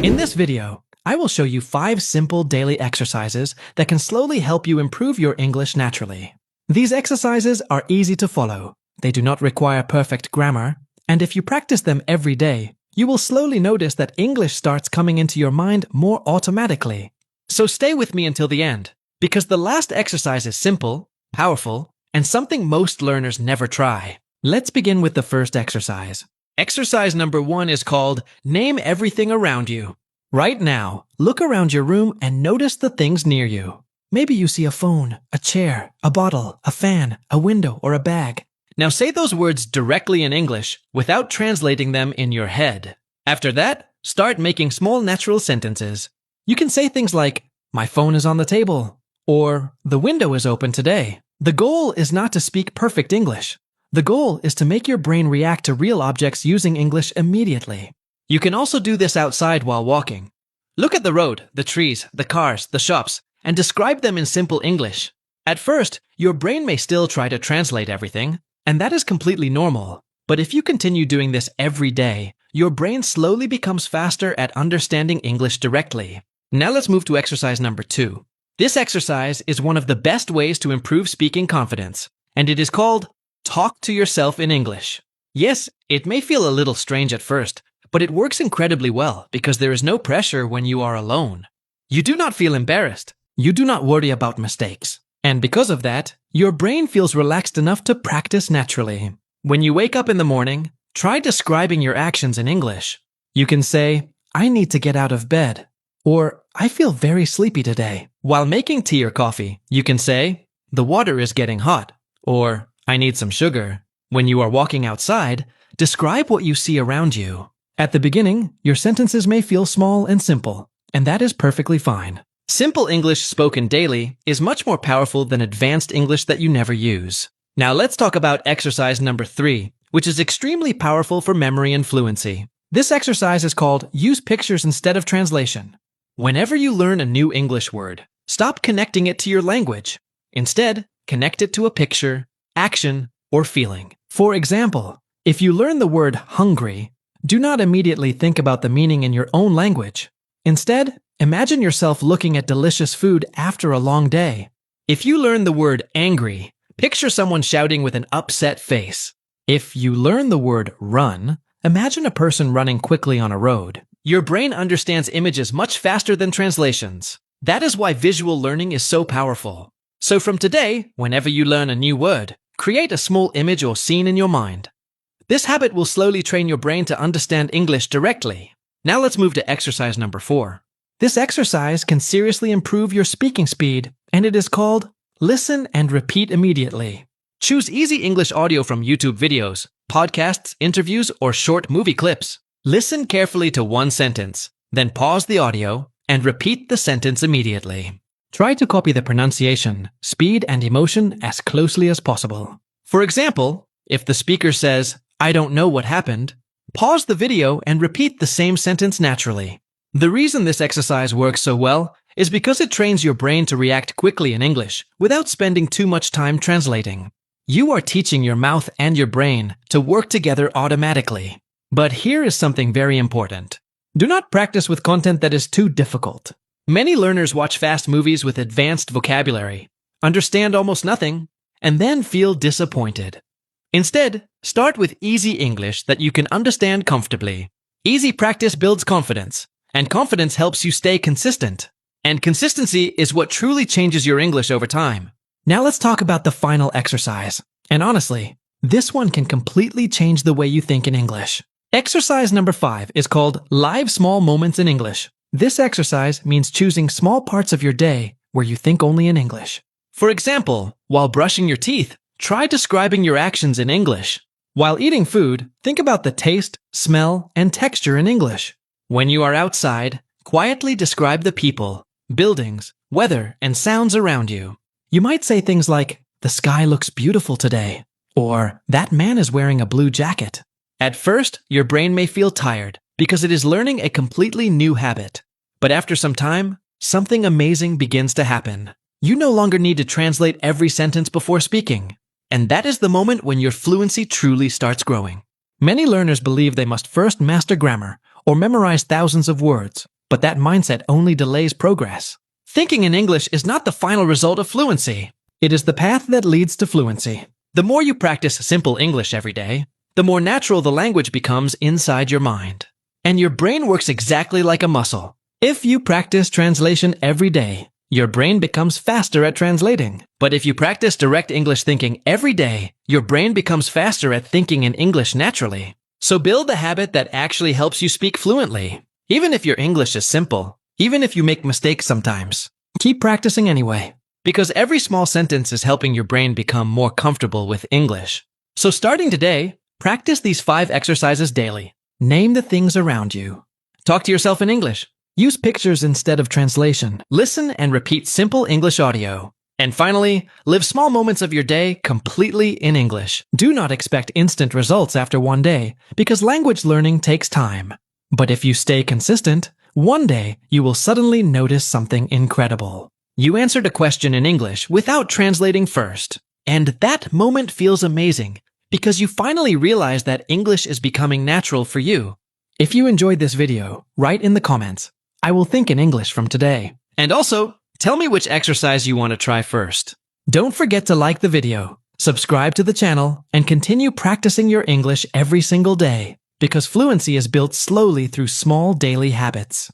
In this video, I will show you 5 simple daily exercises that can slowly help you improve your English naturally. These exercises are easy to follow, they do not require perfect grammar, and if you practice them every day, you will slowly notice that English starts coming into your mind more automatically. So stay with me until the end, because the last exercise is simple, powerful, and something most learners never try. Let's begin with the first exercise. Exercise number 1 is called Name Everything Around You. Right now, look around your room and notice the things near you. Maybe you see a phone, a chair, a bottle, a fan, a window, or a bag. Now say those words directly in English without translating them in your head. After that, start making small natural sentences. You can say things like, "My phone is on the table," or "The window is open today." The goal is not to speak perfect English. The goal is to make your brain react to real objects using English immediately. You can also do this outside while walking. Look at the road, the trees, the cars, the shops, and describe them in simple English. At first, your brain may still try to translate everything, and that is completely normal. But if you continue doing this every day, your brain slowly becomes faster at understanding English directly. Now let's move to exercise number 2. This exercise is one of the best ways to improve speaking confidence, and it is called Talk to Yourself in English. Yes, it may feel a little strange at first, but it works incredibly well because there is no pressure when you are alone. You do not feel embarrassed. You do not worry about mistakes. And because of that, your brain feels relaxed enough to practice naturally. When you wake up in the morning, try describing your actions in English. You can say, "I need to get out of bed," or "I feel very sleepy today." While making tea or coffee, you can say, "The water is getting hot," or "I need some sugar." When you are walking outside, describe what you see around you. At the beginning, your sentences may feel small and simple, and that is perfectly fine. Simple English spoken daily is much more powerful than advanced English that you never use. Now let's talk about exercise number 3, which is extremely powerful for memory and fluency. This exercise is called Use Pictures Instead of Translation. Whenever you learn a new English word, stop connecting it to your language. Instead, connect it to a picture, action, or feeling. For example, if you learn the word hungry, do not immediately think about the meaning in your own language. Instead, imagine yourself looking at delicious food after a long day. If you learn the word angry, picture someone shouting with an upset face. If you learn the word run, imagine a person running quickly on a road. Your brain understands images much faster than translations. That is why visual learning is so powerful. So from today, whenever you learn a new word, create a small image or scene in your mind. This habit will slowly train your brain to understand English directly. Now let's move to exercise number 4. This exercise can seriously improve your speaking speed, and it is called Listen and Repeat Immediately. Choose easy English audio from YouTube videos, podcasts, interviews, or short movie clips. Listen carefully to one sentence, then pause the audio and repeat the sentence immediately. Try to copy the pronunciation, speed, and emotion as closely as possible. For example, if the speaker says, "I don't know what happened," pause the video and repeat the same sentence naturally. The reason this exercise works so well is because it trains your brain to react quickly in English without spending too much time translating. You are teaching your mouth and your brain to work together automatically. But here is something very important. Do not practice with content that is too difficult. Many learners watch fast movies with advanced vocabulary, understand almost nothing, and then feel disappointed. Instead, start with easy English that you can understand comfortably. Easy practice builds confidence, and confidence helps you stay consistent. And consistency is what truly changes your English over time. Now let's talk about the final exercise. And honestly, this one can completely change the way you think in English. Exercise number 5 is called Live Small Moments in English. This exercise means choosing small parts of your day where you think only in English. For example, while brushing your teeth, try describing your actions in English. While eating food, think about the taste, smell, and texture in English. When you are outside, quietly describe the people, buildings, weather, and sounds around you. You might say things like, "The sky looks beautiful today," or "That man is wearing a blue jacket." At first, your brain may feel tired because it is learning a completely new habit. But after some time, something amazing begins to happen. You no longer need to translate every sentence before speaking. And that is the moment when your fluency truly starts growing. Many learners believe they must first master grammar or memorize thousands of words. but that mindset only delays progress. Thinking in English is not the final result of fluency. It is the path that leads to fluency. The more you practice simple English every day, the more natural the language becomes inside your mind. And your brain works exactly like a muscle. If you practice translation every day, your brain becomes faster at translating. But if you practice direct English thinking every day, your brain becomes faster at thinking in English naturally. So build the habit that actually helps you speak fluently. Even if your English is simple, even if you make mistakes sometimes, keep practicing anyway. Because every small sentence is helping your brain become more comfortable with English. So starting today, practice these 5 exercises daily. Name the things around you. Talk to yourself in English. Use pictures instead of translation. Listen and repeat simple English audio. And finally, live small moments of your day completely in English. Do not expect instant results after one day, because language learning takes time. But if you stay consistent, one day you will suddenly notice something incredible. You answered a question in English without translating first. And that moment feels amazing, because you finally realize that English is becoming natural for you. If you enjoyed this video, write in the comments, "I will think in English from today." And also, tell me which exercise you want to try first. Don't forget to like the video, subscribe to the channel, and continue practicing your English every single day, because fluency is built slowly through small daily habits.